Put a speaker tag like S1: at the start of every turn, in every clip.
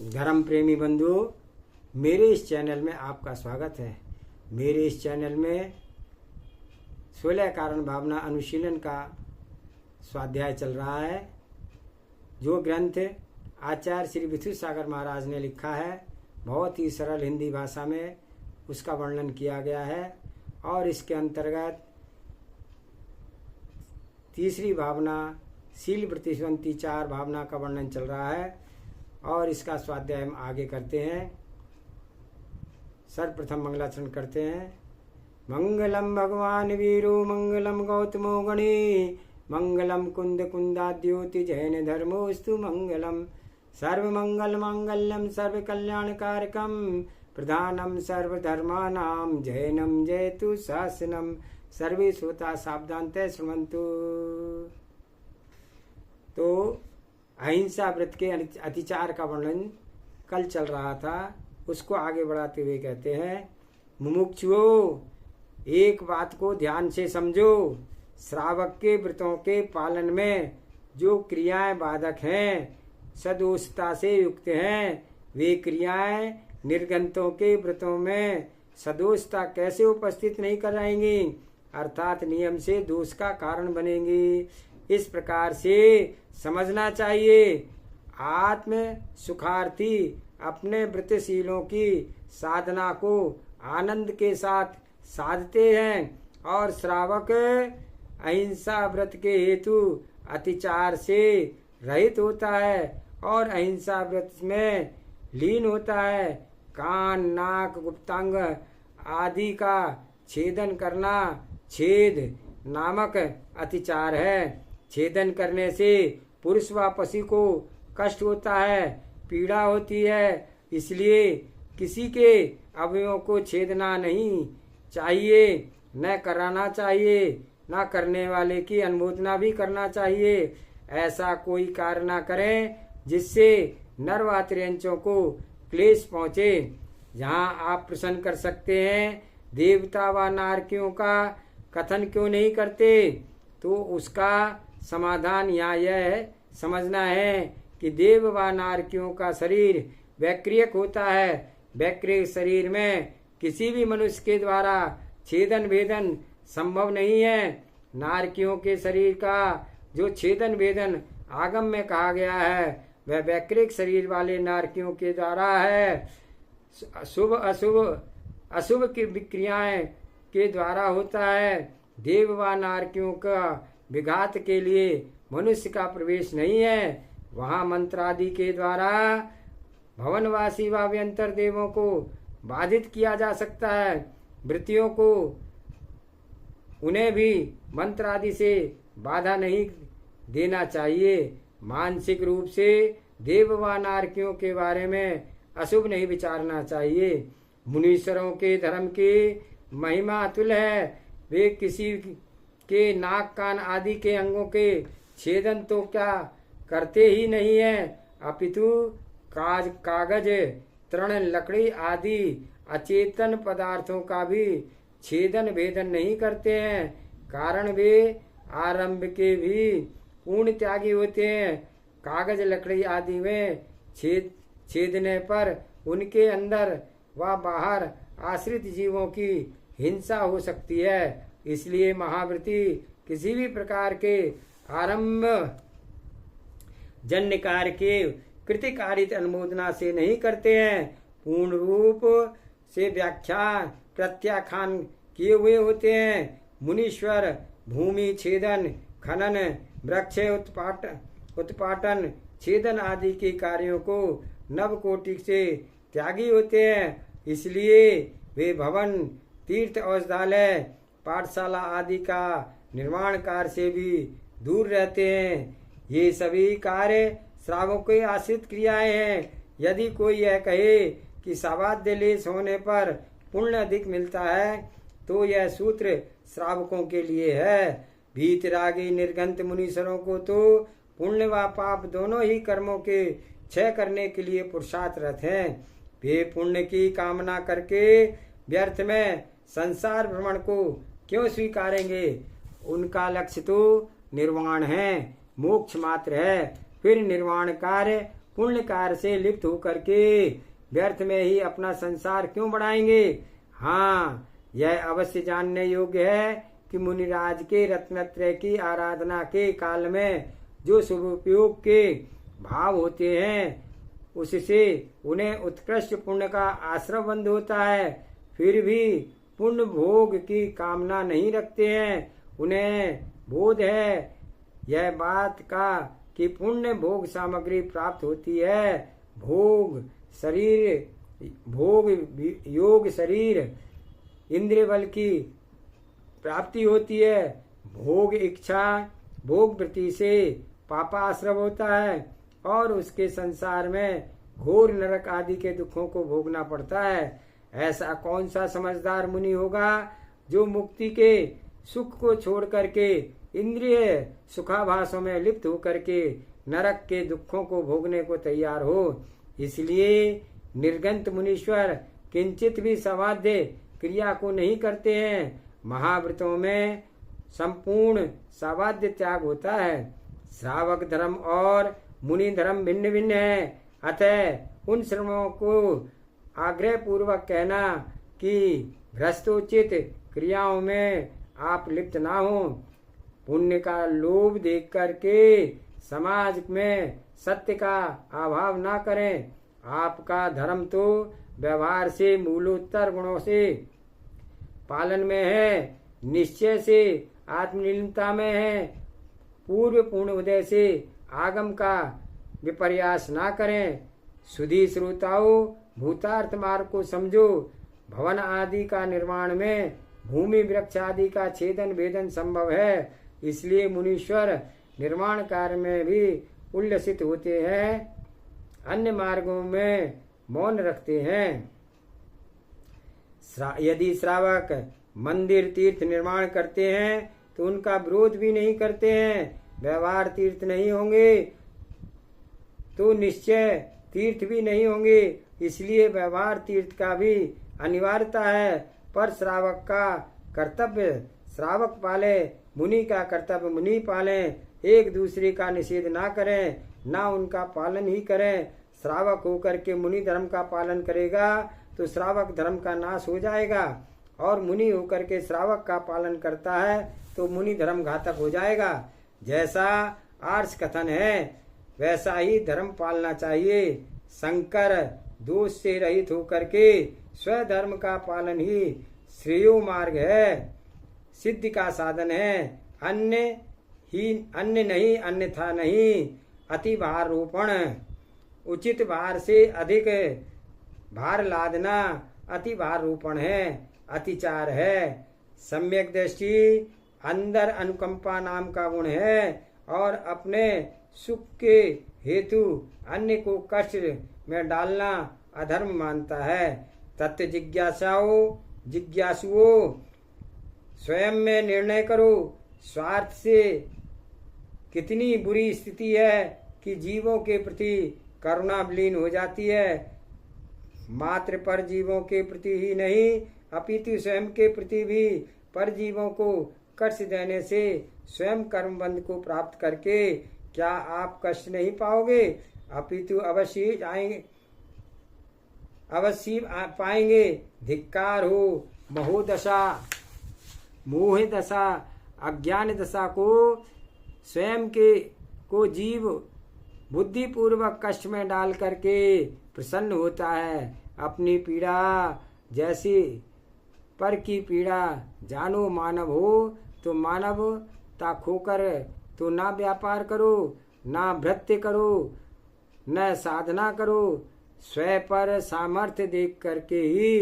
S1: धर्म प्रेमी बंधु, मेरे इस चैनल में आपका स्वागत है। मेरे इस चैनल में 16 कारण भावना अनुशीलन का स्वाध्याय चल रहा है। जो ग्रंथ आचार्य श्री विशुद्ध सागर महाराज ने लिखा है, बहुत ही सरल हिंदी भाषा में उसका वर्णन किया गया है। और इसके अंतर्गत तीसरी भावना शील प्रतिशंति 4 भावना का वर्णन चल रहा है और इसका स्वाध्याय हम आगे करते हैं। सर्वप्रथम मंगलाचरण करते हैं। मंगलम भगवान वीरो मंगलम गौतमो गणे मंगलम कुंद कुंदाद्योति जैन धर्मोस्तु मंगलम सर्वमंगल मांगल्यम सर्व कल्याणकारकम प्रधानम सर्वधर्मानां जैनम जयतु शासनम। सर्वे श्रोता सावधानतः श्रृण्वन्तु। तो अहिंसा व्रत के अतिचार का वर्णन कल चल रहा था, उसको आगे बढ़ाते हुए कहते हैं, मुमुक्षुओं, एक बात को ध्यान से समझो। श्रावक के व्रतों के पालन में जो क्रियाएं बाधक हैं, सदोषता से युक्त हैं, वे क्रियाएं निर्गंतों के व्रतों में सदोषता कैसे उपस्थित नहीं कराएंगी, अर्थात नियम से दोष का कारण बनेंगी। इस प्रकार से समझना चाहिए। आत्म सुखार्थी अपने व्रतशीलों की साधना को आनंद के साथ साधते हैं और श्रावक अहिंसा व्रत के हेतु अतिचार से रहित होता है और अहिंसा व्रत में लीन होता है। कान, नाक, गुप्तांग आदि का छेदन करना छेद नामक अतिचार है। छेदन करने से पुरुष व पशु को कष्ट होता है, पीड़ा होती है, इसलिए किसी के अवयवों को छेदना नहीं चाहिए, न कराना चाहिए, न करने वाले की अनुमोदना भी करना चाहिए। ऐसा कोई कार्य न करें जिससे नर व त्रियंचों को क्लेश पहुँचे। जहाँ आप प्रसन्न कर सकते हैं, देवता व नारकियों का कथन क्यों नहीं करते? तो उसका समाधान यहाँ यह समझना है कि देव व नारकियों का शरीर वैक्रियक होता है। वैक्रिय शरीर में किसी भी मनुष्य के द्वारा छेदन भेदन संभव नहीं है। नारकियों के शरीर का जो छेदन भेदन आगम में कहा गया है, वह वैक्रिक शरीर वाले नारकियों के द्वारा है। शुभ अशुभ की विक्रियाएं के द्वारा होता है। देव व नारकियों का विघात के लिए मनुष्य का प्रवेश नहीं है। वहाँ मंत्र आदि के द्वारा भवनवासी व व्यंतर देवों को बाधित किया जा सकता है। वृत्तियों को उन्हें भी मंत्र आदि से बाधा नहीं देना चाहिए। मानसिक रूप से देव व नारकियों के बारे में अशुभ नहीं विचारना चाहिए। मुनीश्वरों के धर्म की महिमा अतुल है। वे किसी के नाक, कान आदि के अंगों के छेदन तो क्या करते ही नहीं है, अपितु कागज, तृण, लकड़ी आदि अचेतन पदार्थों का भी छेदन भेदन नहीं करते हैं। कारण वे आरंभ के भी पूर्ण त्यागी होते हैं। कागज, लकड़ी आदि में छेदने पर उनके अंदर व बाहर आश्रित जीवों की हिंसा हो सकती है। इसलिए महाव्रती किसी भी प्रकार के आरंभ जन्य कार्य के कृतिकारित अनुमोदना से नहीं करते हैं। पूर्ण रूप से व्याख्या प्रत्याख्यान किए हुए होते हैं। मुनीश्वर भूमि छेदन, खनन, वृक्ष उत्पाटन, छेदन आदि के कार्यों को नवकोटि से त्यागी होते हैं। इसलिए वे भवन, तीर्थ, औषधालय, पाठशाला आदि का निर्माण कार्य से भी दूर रहते हैं। ये सभी कार्य श्रावकों के आश्रित क्रियाएं हैं। यदि कोई यह कहे कि सवाद्य लेस होने पर पुण्य अधिक मिलता है, तो यह सूत्र श्रावकों के लिए है। भीतरागी निर्गंत मुनीश्वरों को तो पुण्य व पाप दोनों ही कर्मों के क्षय करने के लिए पुरुषार्थरत हैं। वे पुण्य की कामना करके व्यर्थ में संसार भ्रमण को क्यों स्वीकारेंगे? उनका लक्ष्य तो निर्वाण है, मोक्ष मात्र है। फिर निर्वाण कार्य पुण्य कार्य से लिप्त होकर के व्यर्थ में ही अपना संसार क्यों बढ़ाएंगे। हाँ, यह अवश्य जानने योग्य है कि मुनिराज के रत्नत्रय की आराधना के काल में जो शुभ उपयोग के भाव होते हैं उससे उन्हें उत्कृष्ट पुण्य का आश्रय बंद होता है। फिर भी पुण्य भोग की कामना नहीं रखते हैं। उन्हें बोध है यह बात का कि पुण्य भोग सामग्री प्राप्त होती है। भोग योग शरीर इंद्रिय बल की प्राप्ति होती है। भोग इच्छा भोग वृत्ति से पापाश्रव होता है और उसके संसार में घोर नरक आदि के दुखों को भोगना पड़ता है। ऐसा कौन सा समझदार मुनि होगा जो मुक्ति के सुख को छोड़ करके इंद्रिय सुखाभासों में लिप्त होकर के नरक के दुखों को भोगने को तैयार हो। इसलिए निर्गंत मुनीश्वर किंचित भी सवाध्य क्रिया को नहीं करते हैं। महाव्रतों में संपूर्ण सवाध्य त्याग होता है। श्रावक धर्म और मुनि धर्म भिन्न भिन्न है। अतः उन श्रमों को आग्रह पूर्वक कहना कि भ्रष्टोचित क्रियाओं में आप लिप्त ना हो। पुण्य का लोभ देख करके समाज में सत्य का अभाव ना करें। आपका धर्म तो व्यवहार से मूलोत्तर गुणों से पालन में है, निश्चय से आत्मनिर्मलता में है। पूर्व पूर्ण उदय से आगम का विपर्यास ना करें। सुधी श्रोताओं, भूतार्थ मार्ग को समझो। भवन आदि का निर्माण में भूमि वृक्ष आदि का छेदन भेदन संभव है। इसलिए मुनीश्वर निर्माण कार्य में भी उल्लसित होते हैं, अन्य मार्गों में मौन रखते हैं। यदि श्रावक मंदिर तीर्थ निर्माण करते हैं तो उनका विरोध भी नहीं करते हैं। व्यवहार तीर्थ नहीं होंगे तो निश्चय तीर्थ भी नहीं होंगे। इसलिए व्यवहार तीर्थ का भी अनिवार्यता है। पर श्रावक का कर्तव्य श्रावक पाले, मुनि का कर्तव्य मुनि पाले। एक दूसरे का निषेध ना करें, ना उनका पालन ही करें। श्रावक होकर के मुनि धर्म का पालन करेगा तो श्रावक धर्म का नाश हो जाएगा, और मुनि होकर के श्रावक का पालन करता है तो मुनि धर्म घातक हो जाएगा। जैसा आर्ष कथन है वैसा ही धर्म पालना चाहिए। शंकर दोष से रहित होकर के स्वधर्म का पालन ही श्रेयो मार्ग है, सिद्धि का साधन है। अन्य नहीं, अन्यथा नहीं। अति भार रोपण, उचित भार से अधिक भार लादना अति भार रोपण है, अतिचार है। सम्यक दृष्टि अंदर अनुकंपा नाम का गुण है, और अपने सुख के हेतु अन्य को कष्ट में डालना अधर्म मानता है। तत्व जिज्ञासुओं, स्वयं में निर्णय करो। स्वार्थ से कितनी बुरी स्थिति है कि जीवों के प्रति करुणा विलीन हो जाती है। मात्र पर जीवों के प्रति ही नहीं अपितु स्वयं के प्रति भी पर जीवों को कष्ट देने से स्वयं कर्मबंध को प्राप्त करके क्या आप कष्ट नहीं पाओगे, अपितु अवश्य पाएंगे। धिक्कार हो। मोह दशा अज्ञान दशा को स्वयं को जीव बुद्धि पूर्वक कष्ट में डाल करके प्रसन्न होता है। अपनी पीड़ा जैसी पर की पीड़ा जानो मानव हो तो मानवता खोकर तो ना व्यापार करो, ना भृत्य करो, न साधना करो। स्वयं पर सामर्थ्य देख करके ही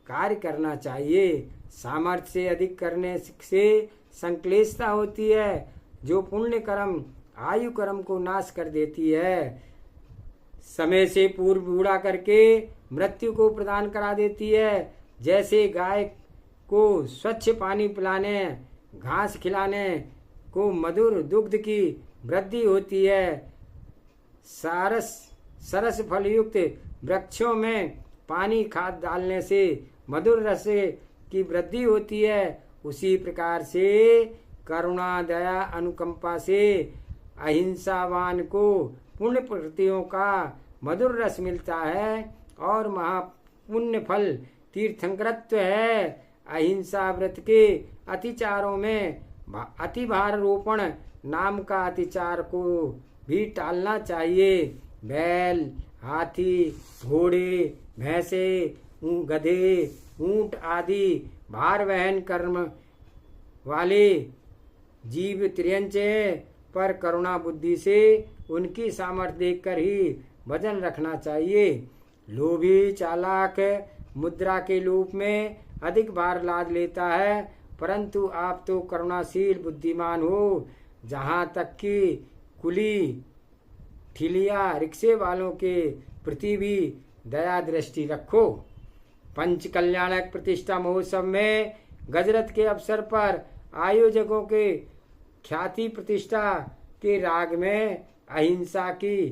S1: कार्य करना चाहिए। सामर्थ्य से अधिक करने से संक्लेशता होती है, जो पुण्य कर्म आयु कर्म को नाश कर देती है। समय से पूर्व बूढ़ा करके मृत्यु को प्रदान करा देती है। जैसे गाय को स्वच्छ पानी पिलाने, घास खिलाने को मधुर दुग्ध की वृद्धि होती है, सरस फल युक्त वृक्षों में पानी खाद डालने से मधुर रस की वृद्धि होती है, उसी प्रकार से करुणा दया अनुकंपा से अहिंसावान को पुण्य कृतियों का मधुर रस मिलता है और महापुण्य फल तीर्थंकरत्व है। अहिंसा व्रत के अतिचारों में अति भार रोपण नाम का अतिचार को भी टालना चाहिए। बैल, हाथी, घोड़े, भैंसे, गधे, ऊंट आदि भार वहन कर्म वाले जीव त्रियंचे पर करुणा बुद्धि से उनकी सामर्थ्य देखकर ही वजन रखना चाहिए। लोभी चालाक मुद्रा के रूप में अधिक भार लाद लेता है, परंतु आप तो करुणाशील बुद्धिमान हो। जहाँ तक कि कुली ठिलिया रिक्शे वालों के प्रति भी दया दृष्टि रखो। पंच कल्याणक प्रतिष्ठा महोत्सव में गजरत के अवसर पर आयोजकों के ख्याति प्रतिष्ठा के राग में अहिंसा की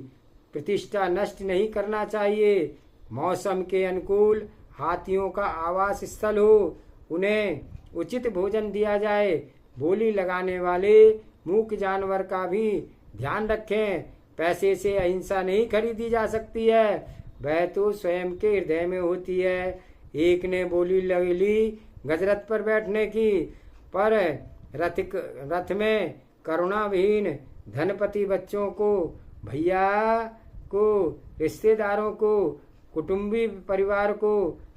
S1: प्रतिष्ठा नष्ट नहीं करना चाहिए। मौसम के अनुकूल हाथियों का आवास स्थल हो, उन्हें उचित भोजन दिया जाए। बोली लगाने वाले मूक जानवर का भी ध्यान रखें। पैसे से अहिंसा नहीं खरीदी जा सकती है, वह तो स्वयं के हृदय में होती है। एक ने बोली ली गजरत पर बैठने की, पर रथ में करुणा विहीन धनपति बच्चों को, भैया को, रिश्तेदारों को, कुटुंबी परिवार को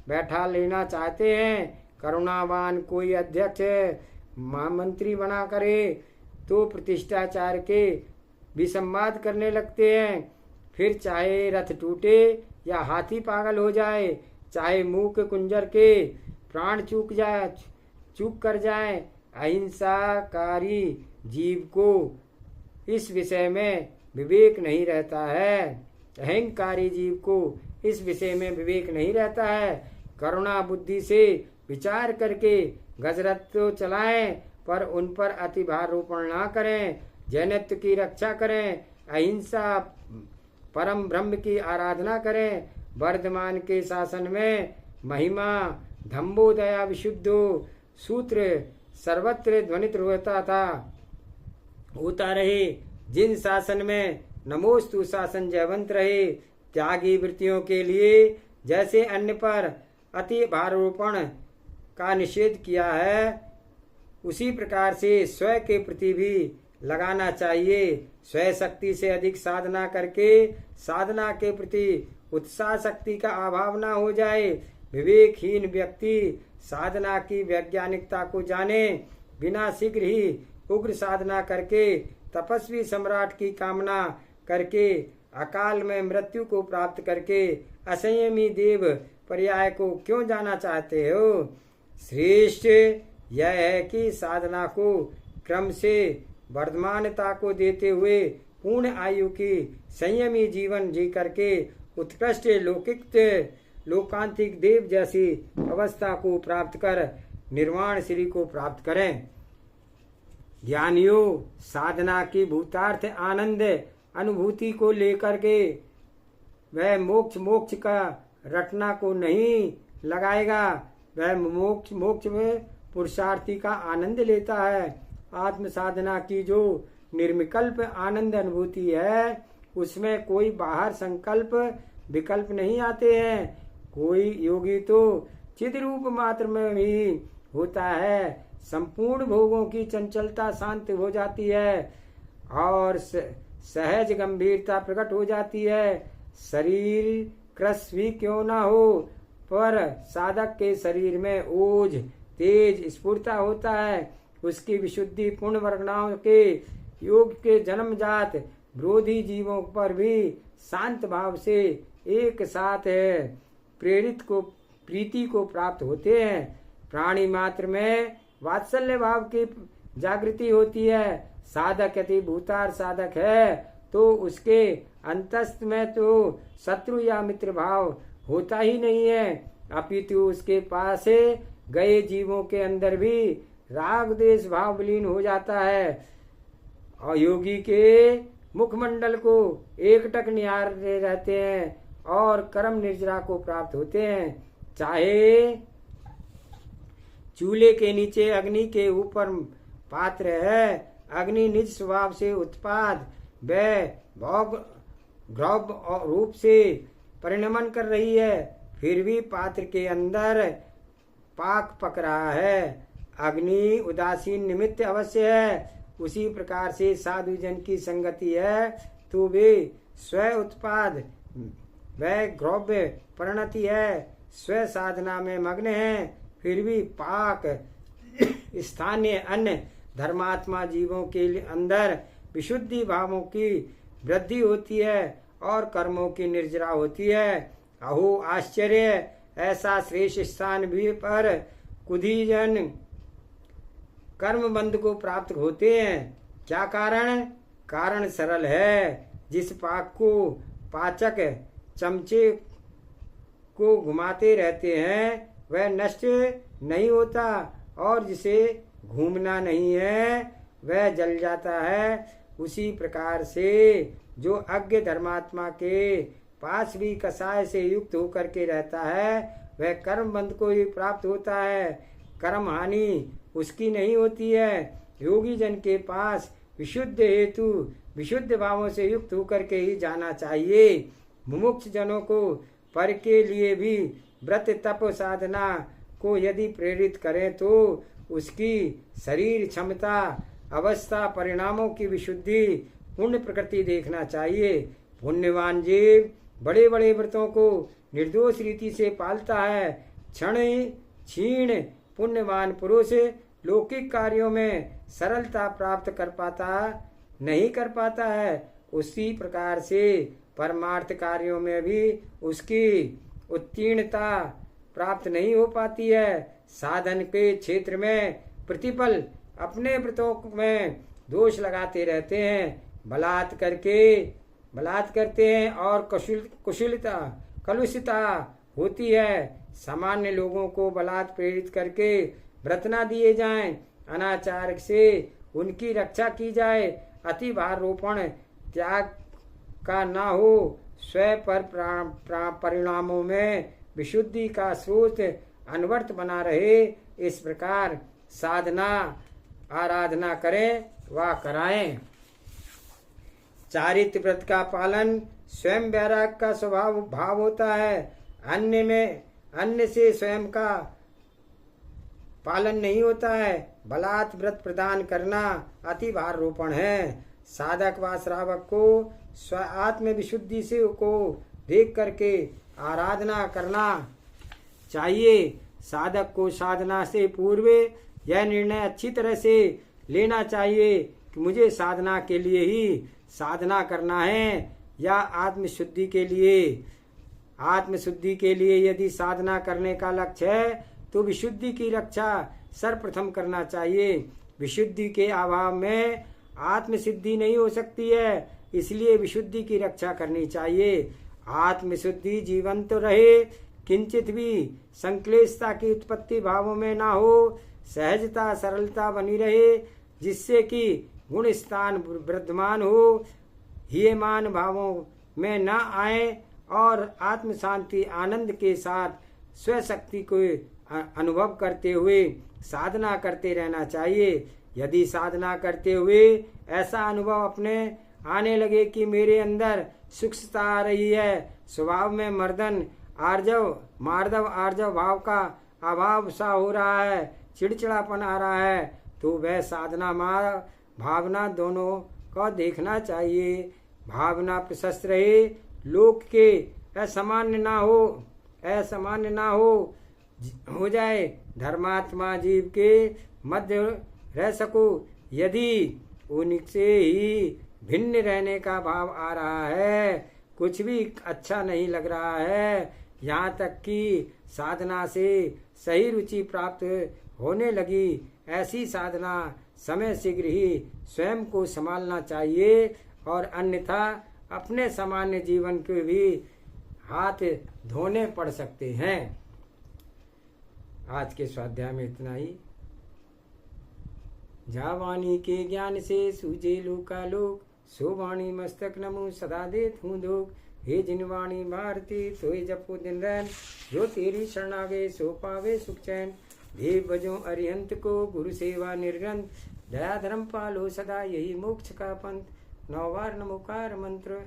S1: बैठा लेना चाहते हैं। करुणावान कोई अध्यक्ष महामंत्री बना करे तो प्रतिष्ठाचार के विसंवाद करने लगते हैं। फिर चाहे रथ टूटे या हाथी पागल हो जाए, चाहे मूक कुंजर के प्राण चूक कर जाए, अहिंसाकारी जीव को इस विषय में विवेक नहीं रहता है। अहंकारी जीव को इस विषय में विवेक नहीं रहता है। करुणा बुद्धि से विचार करके गजरत तो चलाएं, पर उन पर अति भार रोपण ना करें। जैनत्व की रक्षा करें, अहिंसा परम ब्रह्म की आराधना करें। वर्धमान के शासन में महिमा धम्बो दया विशुद्धो सूत्र सर्वत्र ध्वनित होता रहे। जिन शासन में नमोस्तु शासन जयवंत रहे। त्यागी वृत्तियों के लिए जैसे अन्य पर अति भारोपण का निषेध किया है, उसी प्रकार से स्वयं के प्रति भी लगाना चाहिए। स्वयं शक्ति से अधिक साधना करके साधना के प्रति उत्साह शक्ति का अभाव न हो जाए। विवेकहीन व्यक्ति साधना की वैज्ञानिकता को जाने बिना शीघ्र ही उग्र साधना करके तपस्वी सम्राट की कामना करके अकाल में मृत्यु को प्राप्त करके असंयमी देव पर्याय को क्यों जाना चाहते हो। श्रेष्ठ यह है कि साधना को क्रम से वर्धमानता को देते हुए पूर्ण आयु की संयमी जीवन जी करके उत्कृष्ट लोकांतिक देव जैसी अवस्था को प्राप्त कर निर्वाण श्री को प्राप्त करें। ज्ञानियों साधना की भूतार्थ आनंद अनुभूति को लेकर के वह मोक्ष का रटना को नहीं लगाएगा। वह मोक्ष में पुरुषार्थी का आनंद लेता है। आत्म साधना की जो निर्विकल्प आनंद अनुभूति है, उसमें कोई बाहर संकल्प विकल्प नहीं आते हैं। कोई योगी तो चिद रूप मात्र में ही होता है। संपूर्ण भोगों की चंचलता शांत हो जाती है और सहज गंभीरता प्रकट हो जाती है। शरीर क्रस भी क्यों ना हो, पर साधक के शरीर में ओज तेज स्फूर्ता होता है। उसकी विशुद्धि पूर्ण वर्गणाओं के योग के जन्मजात विरोधी जीवों पर भी शांत भाव से एक साथ है प्रीति को प्राप्त होते हैं। प्राणी मात्र में वात्सल्य भाव की जागृति होती है। साधक यदि भूतार साधक है तो उसके अंतस्थ में तो शत्रु या मित्र भाव होता ही नहीं है, अपितु उसके पास गए जीवों के अंदर भी राग देश भाव विलीन हो जाता है। और योगी के मुखमंडल को एकटक निहारते रहते हैं और कर्म निर्जरा को प्राप्त होते हैं। चाहे चूल्हे के नीचे अग्नि के ऊपर पात्र है, अग्नि निज स्वभाव से उत्पाद व गौरव रूप से परिणमन कर रही है, फिर भी पात्र के अंदर पाक पक रहा है। अग्नि उदासीन निमित्त अवश्य है, उसी प्रकार से साधु जन की संगति है तो वे स्व उत्पाद वह ग्रव्य परिणति है, स्व साधना में मग्न है, फिर भी पाक स्थानीय अन्य धर्मात्मा जीवों के अंदर विशुद्धि भावों की वृद्धि होती है और कर्मों की निर्जरा होती है। अहो आश्चर्य, ऐसा श्रेष्ठ स्थान भी पर कुधीजन कर्म बंध को प्राप्त होते हैं। क्या कारण? कारण सरल है, जिस पाक को पाचक चमचे को घुमाते रहते हैं वह नष्ट नहीं होता, और जिसे घूमना नहीं है वह जल जाता है। उसी प्रकार से जो अज्ञ धर्मात्मा के पास भी कसाय से युक्त होकर के रहता है वह कर्म बंध को ही प्राप्त होता है, कर्म हानि उसकी नहीं होती है। योगी जन के पास विशुद्ध हेतु विशुद्ध भावों से युक्त होकर के ही जाना चाहिए। मुमुक्ष जनों को पर के लिए भी व्रत तप साधना को यदि प्रेरित करें तो उसकी शरीर क्षमता अवस्था परिणामों की विशुद्धि पुण्य प्रकृति देखना चाहिए। पुण्यवान जीव बड़े बड़े व्रतों को निर्दोष रीति से पालता है, क्षीण पुण्यवान पुरुष लौकिक कार्यों में सरलता प्राप्त नहीं कर पाता है। उसी प्रकार से परमार्थ कार्यों में भी उसकी उत्तीर्णता प्राप्त नहीं हो पाती है। साधन के क्षेत्र में प्रतिपल अपने व्रतों में दोष लगाते रहते हैं, बलात् करते हैं और कलुषिता होती है। सामान्य लोगों को बलात् प्रेरित करके व्रत न दिए जाएं, अनाचार से उनकी रक्षा की जाए, अति भार रोपण त्याग का ना हो, स्व पर परिणामों में विशुद्धि का स्रोत अनवर्त बना रहे, इस प्रकार साधना आराधना करें व कराएं। चारित्र व्रत का पालन स्वयं वैराग का स्वभाव भाव होता है, अन्य से स्वयं का पालन नहीं होता है। बलात् व्रत प्रदान करना अति भार रोपण है। साधक व श्रावक को स्व आत्म विशुद्धि से को देख करके आराधना करना चाहिए। साधक को साधना से पूर्व यह निर्णय अच्छी तरह से लेना चाहिए कि मुझे साधना के लिए ही साधना करना है या आत्मशुद्धि के लिए। आत्मशुद्धि के लिए यदि साधना करने का लक्ष्य है तो विशुद्धि की रक्षा सर्वप्रथम करना चाहिए। विशुद्धि के अभाव में आत्मसिद्धि नहीं हो सकती है, इसलिए विशुद्धि की रक्षा करनी चाहिए। आत्मशुद्धि जीवंत रहे, किंचित भी संक्लेशता की उत्पत्ति भावों में ना हो, सहजता सरलता बनी रहे, जिससे कि गुण स्थान वृद्धमान हो, हीयमान भावों में न आए और आत्म शांति आनंद के साथ स्वशक्ति को अनुभव करते हुए साधना करते रहना चाहिए। यदि साधना करते हुए ऐसा अनुभव अपने आने लगे कि मेरे अंदर सूक्ष्मता आ रही है, स्वभाव में मार्दव आर्जव भाव का अभाव सा हो रहा है, चिड़चिड़ापन आ रहा है, तो वह साधना भावना दोनों का देखना चाहिए। भावना प्रशस्त रहे, लोक के असामान्य ना हो जाए, धर्मात्मा जीव के मध्य रह सको। यदि उनसे ही भिन्न रहने का भाव आ रहा है, कुछ भी अच्छा नहीं लग रहा है, यहाँ तक कि साधना से सही रुचि प्राप्त होने लगी, ऐसी साधना समय शीघ्र ही स्वयं को संभालना चाहिए और अन्यथा अपने सामान्य जीवन के भी हाथ धोने पड़ सकते हैं। आज के स्वाध्याय में इतना ही। जा वाणी के ज्ञान से सूझे लोकालोक, सो वाणी मस्तक नमो सदा देत हूँ धोख। हे जिन वाणी भारती सोई जपो दिन रैन, जो तेरी शरणागे सो पावे सुख चैन। देव भजो अरिहंत को गुरु सेवा निर्ग्रंथ, दया धर्म पालो सदा यही मोक्ष का पंथ। 9 बार नमोकार मंत्र।